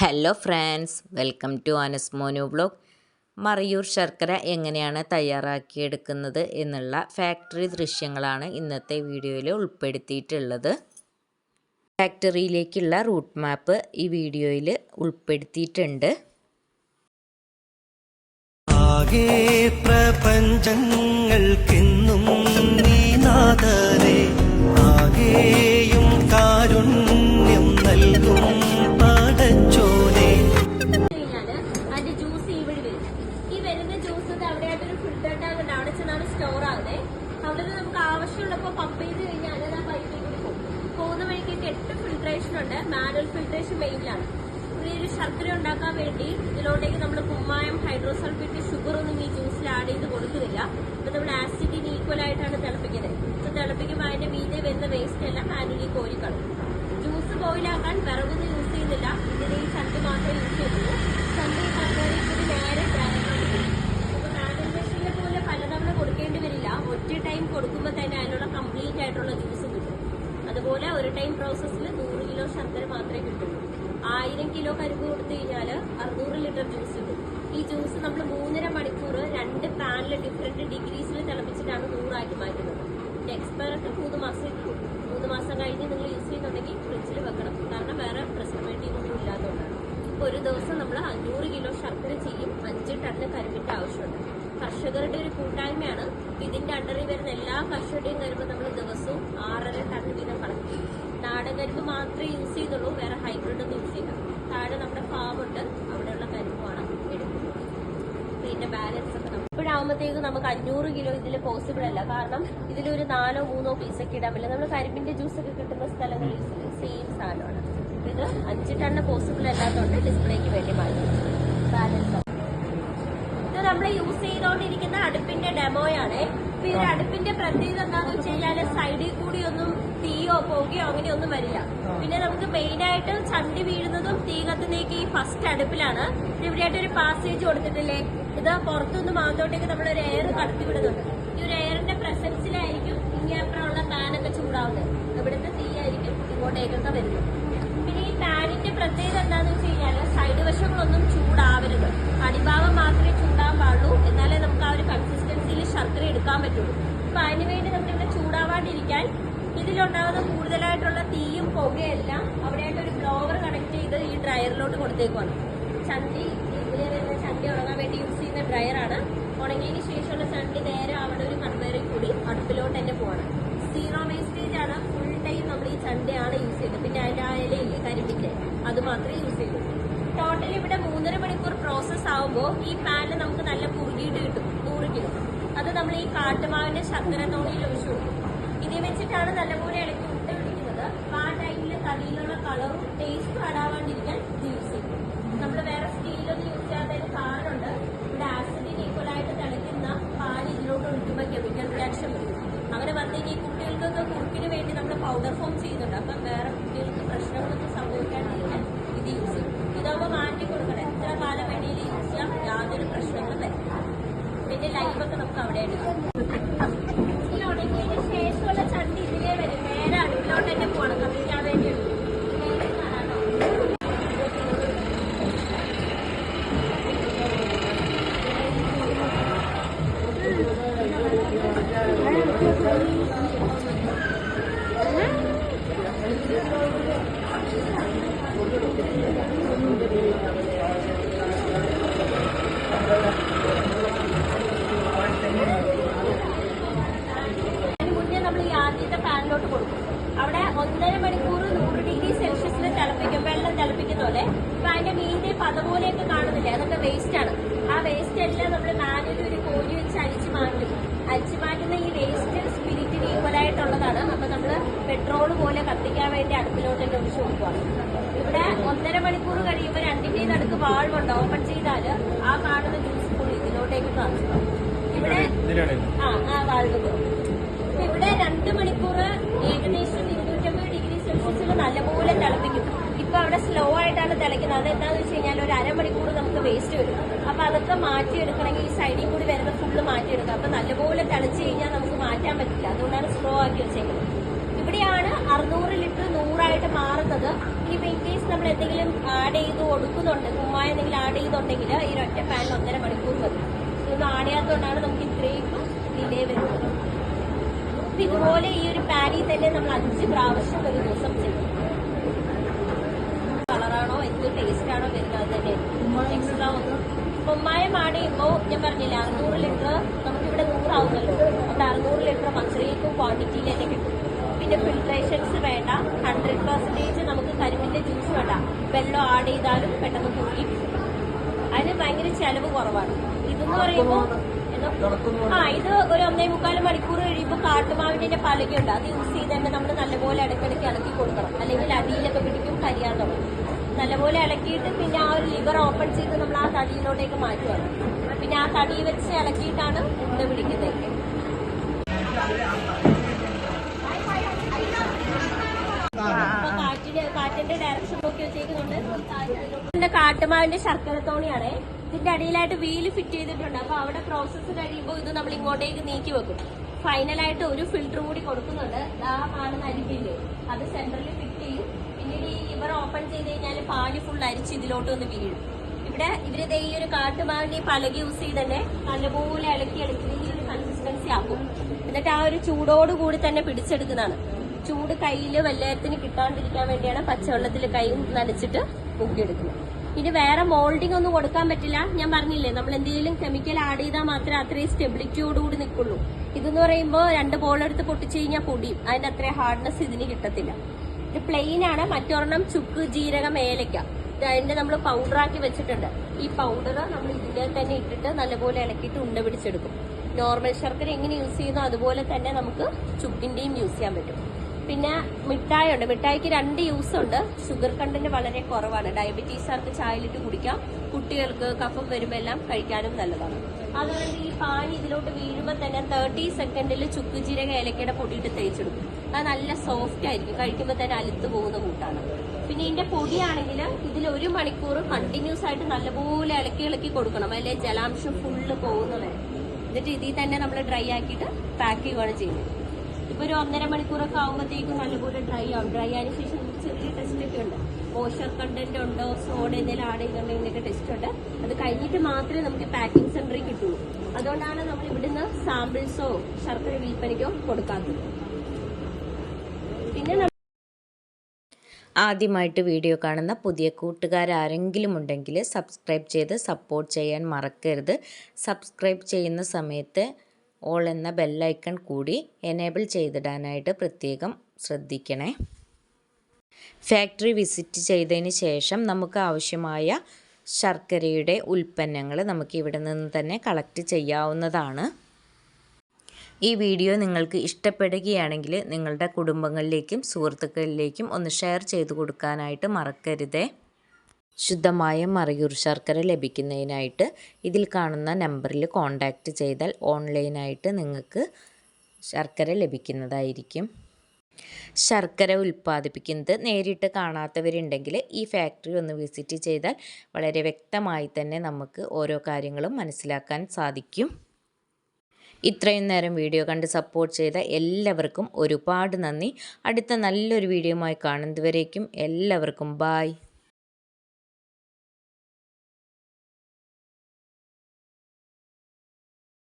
Hello friends, welcome to Anas Monu vlog. Marayoor ശർക്കര എങ്ങനെയാണ് തയ്യാറാക്കിയെടുക്കുന്നത് എന്നുള്ള ഫാക്ടറി ദൃശ്യങ്ങളാണ് ഇന്നത്തെ വീഡിയോയിൽ ഉൾപ്പെടുത്തിയിട്ടുള്ളത്. ഫാക്ടറിയിലേക്കുള്ള റൂട്ട് മാപ്പ് ഈ വീഡിയോയിൽ ഉൾപ്പെടുത്തിയിട്ടുണ്ട്. ആകെ പ്രപഞ്ചങ്ങൾക്കെന്നും നീനാഥരേ, ആകെയും കാരുണ്യം നൽകും പടച്ചോനെ. അതിന്റെ ജ്യൂസ് ഇവിടെ വരും. ഈ വരുന്ന ജ്യൂസ് അവിടെയായിട്ടൊരു ഫിൽറ്റർ ടാങ്ക് ഉണ്ട്, അവിടെ ചെന്നാണ് സ്റ്റോർ ആകുന്നത്. അവിടെ നിന്ന് നമുക്ക് ആവശ്യമുള്ളപ്പോൾ പമ്പ് ചെയ്ത് കഴിഞ്ഞാൽ അത് ആ പൈപ്പിലേക്ക് പോകും. പോകുന്ന വഴിക്കൊക്കെ 8 ഫിൽട്രേഷൻ ഉണ്ട്. മാനുവൽ ഫിൽട്രേഷൻ മെയിനിലാണ്. ഈ ഒരു ശർക്കര ഉണ്ടാക്കാൻ വേണ്ടി ഇതിലോട്ടേക്ക് നമ്മൾ കുമ്മായം, ഹൈഡ്രോസൾഫേറ്റ്, ഷുഗർ ഒന്നും ഈ ജ്യൂസിൽ ആഡ് ചെയ്ത് കൊടുക്കുന്നില്ല. അപ്പൊ നമ്മൾ ആസിഡിന് ഈക്വൽ ആയിട്ടാണ് തിളപ്പിക്കുന്നത്. അപ്പൊ തിളപ്പിക്കുമ്പോൾ അതിന്റെ മീതെ വരുന്ന വേസ്റ്റ് എല്ലാം മാനുവലി കോരിക്കളയും. ജ്യൂസ് ബോയിലാക്കാൻ വിറകൊന്നും യൂസ് ചെയ്യുന്നില്ല. ഇതിന് ഈ ചണ്ടി മാത്രമേ യൂസ് ചെയ്യുള്ളൂ. ചണ്ടി ഇത് നേരെ അപ്പൊ മാനുവൽ മെഷീനെ പോലെ പലതവണ കൊടുക്കേണ്ടി വരില്ല. ഒറ്റ ടൈം കൊടുക്കുമ്പോൾ തന്നെ അതിനുള്ള കംപ്ലീറ്റ് ആയിട്ടുള്ള ജ്യൂസ് കിട്ടും. അതുപോലെ ഒരു ടൈം പ്രോസസ്സിൽ 100 കിലോ ശർക്കര മാത്രമേ കിട്ടുള്ളൂ. 1000 കിലോ കരിമ്പ് കൊടുത്തു കഴിഞ്ഞാൽ 600 ലിറ്റർ ജ്യൂസ് കിട്ടും. ഈ ജ്യൂസ് നമ്മൾ 3.5 മണിക്കൂർ 2 പാനിൽ ഡിഫറെന്റ് ഡിഗ്രീസിൽ തിളപ്പിച്ചിട്ടാണ് 100 ആക്കി മാറ്റുന്നത്. എക്സ്പയർക്ക് 3 മാസം കിട്ടും. 3 മാസം കഴിഞ്ഞ് നിങ്ങൾ യൂസ് ചെയ്യുന്നുണ്ടെങ്കിൽ ഫ്രിഡ്ജിൽ വെക്കണം. കാരണം വേറെ പ്രിസർവേറ്റീവ് ഒന്നും ഇല്ലാത്തതുകൊണ്ടാണ്. ഇപ്പോൾ ഒരു ദിവസം നമ്മൾ 500 കിലോ ശർക്കര ചെയ്യും. 5 ടണ്ണ് കരിമ്പിന്റെ ആവശ്യമുണ്ട്. കർഷകരുടെ ഒരു കൂട്ടായ്മയാണ്. ഇതിന്റെ അണ്ടറിൽ വരുന്ന എല്ലാ കർഷകരുടെയും കരിമ്പ് നമ്മൾ ദിവസവും 6.5 ടണ്ണ് വീതം കളക്ട് ചെയ്യും. നാടൻ കരിമ്പ് മാത്രമേ യൂസ് ചെയ്യുന്നുള്ളൂ, വേറെ ഹൈബ്രിഡ് ഒന്നും യൂസ് ചെയ്യില്ല. താഴെ നമ്മുടെ ഫാമുണ്ട്, അവിടെയുള്ള കരിമ്പാണ് എടുക്കുന്നത്. പിന്നെ ബാലൻസ് ഒക്കെ ഇപ്പോഴാകുമ്പോഴത്തേക്ക് നമുക്ക് 500 കിലോ ഇതിൽ പോസിബിൾ അല്ല. കാരണം ഇതിലൊരു 4 3 പീസൊക്കെ ഇടാൻ പറ്റില്ല. നമ്മൾ കരിമ്പിന്റെ ജ്യൂസ് ഒക്കെ കിട്ടുന്ന സ്ഥലങ്ങളിൽ സെയിം സാധനമാണ്. ഇത് 5 ടണ്ണ് പോസിബിൾ അല്ലാത്തതുകൊണ്ട് ഡിസ്പ്ലേക്ക് വേണ്ടി മാറ്റി. ബാലൻസ് ഇത് നമ്മൾ യൂസ് ചെയ്തുകൊണ്ടിരിക്കുന്ന അടുപ്പിന്റെ ഡെമോയാണ്. ഇപ്പൊ ഈ അടുപ്പിന്റെ പ്രത്യേകത എന്താണെന്ന് വെച്ച് കഴിഞ്ഞാല് സൈഡിൽ കൂടി ഒന്നും തീയോ പുകയോ അങ്ങനെയൊന്നും വരില്ല. പിന്നെ നമുക്ക് മെയിൻ ആയിട്ട് ചണ്ടി വീഴുന്നതും തീ കത്തുന്നേക്ക് ഈ ഫസ്റ്റ് അടുപ്പിലാണ്. ഇവിടെയായിട്ട് ഒരു പാസേജ് കൊടുത്തിട്ടില്ലേ, ഇത് പുറത്തുനിന്ന് മാന്തോട്ടേക്ക് നമ്മളൊരു എയർ കടത്തി വിടുന്നുണ്ട്. ഈ ഒരു എയറിന്റെ പ്രസൻസിലായിരിക്കും ഇങ്ങേപ്പുറമുള്ള പാനൊക്കെ ചൂടാവുന്നത്. ഇവിടുത്തെ തീയായിരിക്കും ഇങ്ങോട്ടേക്കൊക്കെ വരുന്നത്. പിന്നെ ഈ പാനിന്റെ പ്രത്യേകത എന്താണെന്ന് വെച്ച് കഴിഞ്ഞാല് സൈഡ് വശങ്ങളൊന്നും ചൂടാവരുത്. അടിഭാഗം മാത്രമേ ചൂടാൻ പാടുള്ളൂ. എന്നാലേ നമുക്ക് ആ ഒരു കൺസിസ്റ്റൻസിയിൽ ശർക്കര എടുക്കാൻ പറ്റുള്ളൂ. അപ്പൊ അതിനുവേണ്ടി നമ്മളിവിടെ ചൂടാവാണ്ടിരിക്കാൻ ഇതിലുണ്ടാകുന്ന കൂടുതലായിട്ടുള്ള തീയും പുകയെല്ലാം അവിടെയായിട്ട് ഒരു ബ്ലോവർ കണക്ട് ചെയ്ത് ഈ ഡ്രയറിലോട്ട് കൊടുത്തേക്കുവാണ്. ചണ്ടി ഇതിലെ വരുന്ന ചണ്ടി ഉണങ്ങാൻ വേണ്ടി യൂസ് ചെയ്യുന്ന ഡ്രയറാണ്. ഉണങ്ങിയതിന് ശേഷമുള്ള ചണ്ടി നേരെ അവിടെ ഒരു കൺവെയറിൽ കൂടി അടുപ്പിലോട്ട് തന്നെ പോവാണ്. സീറോ വേസ്റ്റേജ് ആണ്. ഫുൾ ടൈം നമ്മൾ ഈ ചണ്ടിയാണ് യൂസ് ചെയ്യുന്നത്. പിന്നെ അതിന്റെ ആ ഇലയില്ലേ കരിമ്പിന്റെ, അത് മാത്രമേ യൂസ് ചെയ്യൂ. ടോട്ടൽ ഇവിടെ 3.5 മണിക്കൂർ പ്രോസസ് ആകുമ്പോൾ ഈ പാനിൽ നമുക്ക് നല്ല കുറുകിയിട്ട് കിട്ടും. 100 കിലോ അത് നമ്മൾ ഈ കാട്ടുമാവിന്റെ ശർക്കര തോണിയിൽ ഒഴിച്ചു കൊടുക്കും. ഇതിൽ വെച്ചിട്ടാണ് നല്ലപോലെ ഇളക്കി മുട്ട പിടിക്കുന്നത്. ആ ടൈമിൽ കറിയിലുള്ള കളറും ടേസ്റ്റും അടാവാണ്ടിരിക്കാൻ ഇത് യൂസ് ചെയ്യും. നമ്മൾ വേറെ സ്റ്റീലൊന്നും യൂസ് ചെയ്യാത്തതിന് കാരണമുണ്ട്. ഇവിടെ ആസിഡിന് ഈക്വലായിട്ട് തിളയ്ക്കുന്ന പാൽ ഇതിലോട്ട് ഒഴിക്കുമ്പോൾ കെമിക്കൽ റിയാക്ഷൻ വരും. അങ്ങനെ വന്നേക്ക് ഈ കുട്ടികൾക്കൊക്കെ കുറുക്കിന് വേണ്ടി നമ്മൾ പൗഡർ ഫോം ചെയ്യുന്നുണ്ട്. അപ്പം വേറെ കുട്ടികൾക്ക് പ്രശ്നങ്ങളൊന്നും സംഭവിക്കാണ്ടിരിക്കാൻ ഇത് യൂസ് ചെയ്യും. ഇതാകുമ്പോൾ മാറ്റി കൊടുക്കണം. എത്ര കാലം വേണമെങ്കിലും യൂസ് ചെയ്യാം, യാതൊരു പ്രശ്നങ്ങളും വരില്ല. പിന്നെ ലൈവൊക്കെ നമുക്ക് അവിടെ എടുക്കാം. ഈ ഉണങ്ങിയതിന് ശേഷമുള്ള ചണ്ടി ഇതിലേ വരും. നേരെ അടുപ്പിലോട്ട് തന്നെ പോകണം കത്തിക്കാൻ വേണ്ടിയിട്ട്. പാനിലോട്ട് കൊടുക്കും. അവിടെ 1.5 മണിക്കൂർ 100 ഡിഗ്രി സെൽഷ്യസിൽ തിളപ്പിക്കും. വെള്ളം തിളപ്പിക്കുന്ന പോലെ. ഇപ്പൊ അതിന്റെ മീതെ പതപോലെയൊക്കെ കാണുന്നില്ലേ, അതൊക്കെ വേസ്റ്റ് ആണ്. ആ വേസ്റ്റ് എല്ലാം നമ്മൾ മാനുവലി ഒരു കോരി വെച്ച് അരിച്ചു മാറ്റും. അരിച്ചു മാറ്റുന്ന ഈ വേസ്റ്റ് സ്പിരിറ്റിന് ഈക്വലായിട്ടുള്ളതാണ്. അപ്പൊ നമ്മള് പെട്രോൾ പോലെ കത്തിക്കാൻ വേണ്ടി അടുപ്പിലോട്ട് തന്നെ ഒഴിച്ചു കൊടുക്കുകയാണ്. ഇവിടെ 1.5 മണിക്കൂർ കഴിയുമ്പോൾ 2ന്റെ നടുക്ക് വാൾവുണ്ട്. ഓപ്പൺ ചെയ്താല് ആ കാണുന്ന ജ്യൂസ് കൂടി ഇതിലോട്ടേക്ക് ട്രാൻസ്ഫർ. ഇവിടെ ആ വാൾവ് ഇവിടെ 2 മണിക്കൂർ ഏകദേശം 250 ഡിഗ്രി സെൽഷ്യസിൽ നല്ലപോലെ തിളപ്പിക്കും. ഇപ്പൊ അവിടെ സ്ലോ ആയിട്ടാണ് തിളയ്ക്കുന്നത്. അതെന്താന്ന് വെച്ച് കഴിഞ്ഞാൽ ഒരു 1/2 മണിക്കൂർ നമുക്ക് വേസ്റ്റ് വരും. അപ്പൊ അതൊക്കെ മാറ്റിയെടുക്കണമെങ്കിൽ ഈ സൈഡിൽ കൂടി വരുന്ന ഫുള്ള് മാറ്റിയെടുക്കാം. അപ്പൊ നല്ലപോലെ തിളച്ച് കഴിഞ്ഞാൽ നമുക്ക് മാറ്റാൻ പറ്റില്ല. അതുകൊണ്ടാണ് സ്ലോ ആക്കി വെച്ചേക്കുന്നത്. ഇവിടെയാണ് 600 ലിറ്റർ 100 ആയിട്ട് മാറുന്നത്. ഇനി ഇൻ കേസ് നമ്മൾ എന്തെങ്കിലും ആഡ് ചെയ്ത് കൊടുക്കുന്നുണ്ട്, കുമ്മായ എന്തെങ്കിലും ആഡ് ചെയ്യുന്നുണ്ടെങ്കിൽ ഈ ഒറ്റ പാനിൽ 1.5 മണിക്കൂർ മതി. ഇതൊന്നും ആഡ് ചെയ്യാത്തതുകൊണ്ടാണ് നമുക്ക് ഇത്രയും ഡിലേ വരുന്നത്. ഇതുപോലെ ഈ ഒരു പാനിൽ തന്നെ നമ്മൾ 5 പ്രാവശ്യം ഒരു ദിവസം ചെയ്യും. കളറാണോ എന്ത് ടേസ്റ്റ് ആണോ വരുന്നത് അത് തന്നെ. എക്സ്ട്രാ ഒന്നും കുമ്മായം ആഡ് ചെയ്യുമ്പോൾ ഞാൻ പറഞ്ഞില്ല 600 ലിറ്റർ നമുക്കിവിടെ 100 ആവുമല്ലോ. അത് 600 ലിറ്റർ അത്രയും ക്വാണ്ടിറ്റിയിൽ തന്നെ കിട്ടും. പിന്നെ ഫിൽട്രേഷൻസ് വേണ്ട, 100% നമുക്ക് കരിമ്പിന്റെ ജ്യൂസ് വേണ്ട, വെള്ളം ആഡ് ചെയ്താലും പെട്ടെന്ന് കുറുകി. അതിന് ഭയങ്കര ചെലവ് കുറവാണ്. ഇതെന്ന് പറയുമ്പോൾ ഇത് ഒരു 1.25 മണിക്കൂർ കഴിയുമ്പോൾ കാട്ടുമാവിന്റെ പലകയുണ്ട്, അത് യൂസ് ചെയ്ത് തന്നെ നമ്മൾ നല്ലപോലെ ഇടയ്ക്കിടയ്ക്ക് ഇളക്കി കൊടുക്കണം. അല്ലെങ്കിൽ അടിയിലൊക്കെ പിടിക്കും, കരിയാൻ തുടങ്ങും. നല്ലപോലെ ഇളക്കിയിട്ട് പിന്നെ ആ ഒരു ലിവർ ഓപ്പൺ ചെയ്ത് നമ്മൾ ആ തടിയിലോട്ടേക്ക് മാറ്റുകയാണ്. പിന്നെ ആ തടി വെച്ച് ഇളക്കിയിട്ടാണ് ഉണ്ട പിടിക്കുന്നത്. കാറ്റിന്റെ ഡയറക്ഷൻ നോക്കി വെച്ചേക്കുന്നുണ്ട്. കാട്ടുമാവിന്റെ ശർക്കരത്തോണിയാണ്. ഇതിന്റെ അടിയിലായിട്ട് വീല് ഫിറ്റ് ചെയ്തിട്ടുണ്ട്. അപ്പൊ അവിടെ പ്രോസസ്സ് കഴിയുമ്പോൾ ഇത് നമ്മൾ ഇങ്ങോട്ടേക്ക് നീക്കി വെക്കും. ഫൈനലായിട്ട് ഒരു ഫിൽറ്റർ കൂടി കൊടുക്കുന്നുണ്ട്. ആ കാണുന്ന അരിപ്പില്ലേ, അത് സെന്ററിൽ ഫിറ്റ് ചെയ്യും. പിന്നീട് ഈ ലിവർ ഓപ്പൺ ചെയ്ത് കഴിഞ്ഞാൽ പാല് ഫുൾ അരിച്ച് ഇതിലോട്ട് ഒന്ന് വീഴും. ഇവിടെ ഇവരിത് ഈ ഒരു കാട്ടുമാവിന്റെ പലക യൂസ് ചെയ്ത് തന്നെ നല്ലപോലെ ഇളക്കി ഈ ഒരു കൺസിസ്റ്റൻസി ആക്കും. എന്നിട്ട് ആ ഒരു ചൂടോടുകൂടി തന്നെ പിടിച്ചെടുക്കുന്നതാണ്. ചൂട് കയ്യിൽ വല്ലയത്തിന് കിട്ടാണ്ടിരിക്കാൻ വേണ്ടിയാണ് പച്ചവെള്ളത്തിൽ കൈ നനച്ചിട്ട് മുക്കിയെടുക്കുന്നത്. ഇനി വേറെ മോൾഡിംഗ് ഒന്നും കൊടുക്കാൻ പറ്റില്ല. ഞാൻ പറഞ്ഞില്ലേ, നമ്മൾ എന്തെങ്കിലും കെമിക്കൽ ആഡ് ചെയ്താൽ മാത്രമേ അത്രയും സ്റ്റെബിലിറ്റിയോടുകൂടി നിൽക്കുള്ളൂ. ഇതെന്ന് പറയുമ്പോൾ 2 ബോളെടുത്ത് പൊട്ടിച്ചു കഴിഞ്ഞാൽ പൊടിയും. അതിന്റെ അത്രയും ഹാർഡ്നെസ് ഇതിന് കിട്ടത്തില്ല. ഇത് പ്ലെയിൻ ആണ്. മറ്റൊരെണ്ണം ചുക്ക്, ജീരകം, ഏലക്ക, അതിന്റെ നമ്മൾ പൗഡറാക്കി വെച്ചിട്ടുണ്ട്. ഈ പൗഡർ നമ്മൾ ഇതിന്റെ തന്നെ ഇട്ടിട്ട് നല്ലപോലെ ഇളക്കിയിട്ട് ഉണ്ട പിടിച്ചെടുക്കും. നോർമൽ ശർക്കര എങ്ങനെ യൂസ് ചെയ്യുന്നോ അതുപോലെ തന്നെ നമുക്ക് ചുക്കിന്റെയും യൂസ് ചെയ്യാൻ പറ്റും. പിന്നെ മിഠായി ഉണ്ട്. മിഠായിക്ക് 2 യൂസ് ഉണ്ട്. ഷുഗർ കണ്ടന്റ് വളരെ കുറവാണ്. ഡയബറ്റീസുകാർക്ക് ചായയിലിട്ട് കുടിക്കാം. കുട്ടികൾക്ക് കഫം വരുമ്പോൾ എല്ലാം കഴിക്കാനും നല്ലതാണ്. അതുകൊണ്ട് ഈ പാനി ഇതിലോട്ട് വീഴുമ്പോൾ തന്നെ 30 സെക്കൻഡിൽ ചുക്ക്, ജീരക, ഏലക്കയുടെ പൊടിയിട്ട് തേച്ചെടുക്കും. അത് നല്ല സോഫ്റ്റ് ആയിരിക്കും. കഴിക്കുമ്പോൾ തന്നെ അലുത്ത് പോകുന്ന കൂട്ടാണ്. പിന്നെ ഇതിന്റെ പൊടിയാണെങ്കിൽ ഇതിൽ 1 മണിക്കൂർ കണ്ടിന്യൂസ് ആയിട്ട് നല്ലപോലെ ഇളക്കി കൊടുക്കണം. അതിലെ ജലാംശം ഫുള്ള് പോകുന്നവരെ. എന്നിട്ട് ഇതിൽ തന്നെ നമ്മൾ ഡ്രൈ ആക്കിയിട്ട് പാക്ക് ചെയ്യുകയാണ് ചെയ്യുന്നത്. ഇപ്പൊ ഒരു 1.5 മണിക്കൂറൊക്കെ ആകുമ്പോഴത്തേക്കും നല്ലപോലെ ഡ്രൈ ആവും. ഡ്രൈ ആയതിനു ശേഷം ചെറിയ ടെസ്റ്റ് ഒക്കെ ഉണ്ട്. മോയ്സ്ചർ കണ്ടന്റ് ഉണ്ടോ, സോഡ എന്തെങ്കിലും ആഡ് ചെയ്യുന്നുണ്ടെങ്കിൽ ടെസ്റ്റ് ഉണ്ട്. അത് കഴിഞ്ഞിട്ട് മാത്രമേ നമുക്ക് പാക്കിംഗ് സെന്ററിൽ കിട്ടുള്ളൂ. അതുകൊണ്ടാണ് നമ്മൾ ഇവിടുന്ന് സാമ്പിൾസോ ശർക്കര വിൽപ്പനയ്ക്കോ കൊടുക്കാത്തത്. പിന്നെ ആദ്യമായിട്ട് വീഡിയോ കാണുന്ന പുതിയ കൂട്ടുകാരാരെങ്കിലും ഉണ്ടെങ്കിൽ സബ്സ്ക്രൈബ് ചെയ്ത് സപ്പോർട്ട് ചെയ്യാൻ മറക്കരുത്. സബ്സ്ക്രൈബ് ചെയ്യുന്ന സമയത്ത് ഓൾ എന്ന ബെല്ലൈക്കൺ കൂടി എനേബിൾ ചെയ്തിടാനായിട്ട് പ്രത്യേകം ശ്രദ്ധിക്കണേ. ഫാക്ടറി വിസിറ്റ് ചെയ്തതിന് ശേഷം നമുക്ക് ആവശ്യമായ ശർക്കരയുടെ ഉൽപ്പന്നങ്ങൾ നമുക്ക് ഇവിടെ നിന്ന് തന്നെ കളക്ട് ചെയ്യാവുന്നതാണ്. ഈ വീഡിയോ നിങ്ങൾക്ക് ഇഷ്ടപ്പെടുകയാണെങ്കിൽ നിങ്ങളുടെ കുടുംബങ്ങളിലേക്കും സുഹൃത്തുക്കളിലേക്കും ഒന്ന് ഷെയർ ചെയ്ത് കൊടുക്കാനായിട്ട് മറക്കരുതേ. ശുദ്ധമായ മറയൂർ ശർക്കര ലഭിക്കുന്നതിനായിട്ട് ഇതിൽ കാണുന്ന നമ്പറിൽ കോൺടാക്റ്റ് ചെയ്താൽ ഓൺലൈനായിട്ട് നിങ്ങൾക്ക് ശർക്കര ലഭിക്കുന്നതായിരിക്കും. ശർക്കര ഉൽപ്പാദിപ്പിക്കുന്നത് നേരിട്ട് കാണാത്തവരുണ്ടെങ്കിൽ ഈ ഫാക്ടറി ഒന്ന് വിസിറ്റ് ചെയ്താൽ വളരെ വ്യക്തമായി തന്നെ നമുക്ക് ഓരോ കാര്യങ്ങളും മനസ്സിലാക്കാൻ സാധിക്കും. ഇത്രയും നേരം വീഡിയോ കണ്ട് സപ്പോർട്ട് ചെയ്ത എല്ലാവർക്കും ഒരുപാട് നന്ദി. അടുത്ത നല്ലൊരു വീഡിയോയുമായി കാണുന്നതുവരേക്കും എല്ലാവർക്കും ബായ്.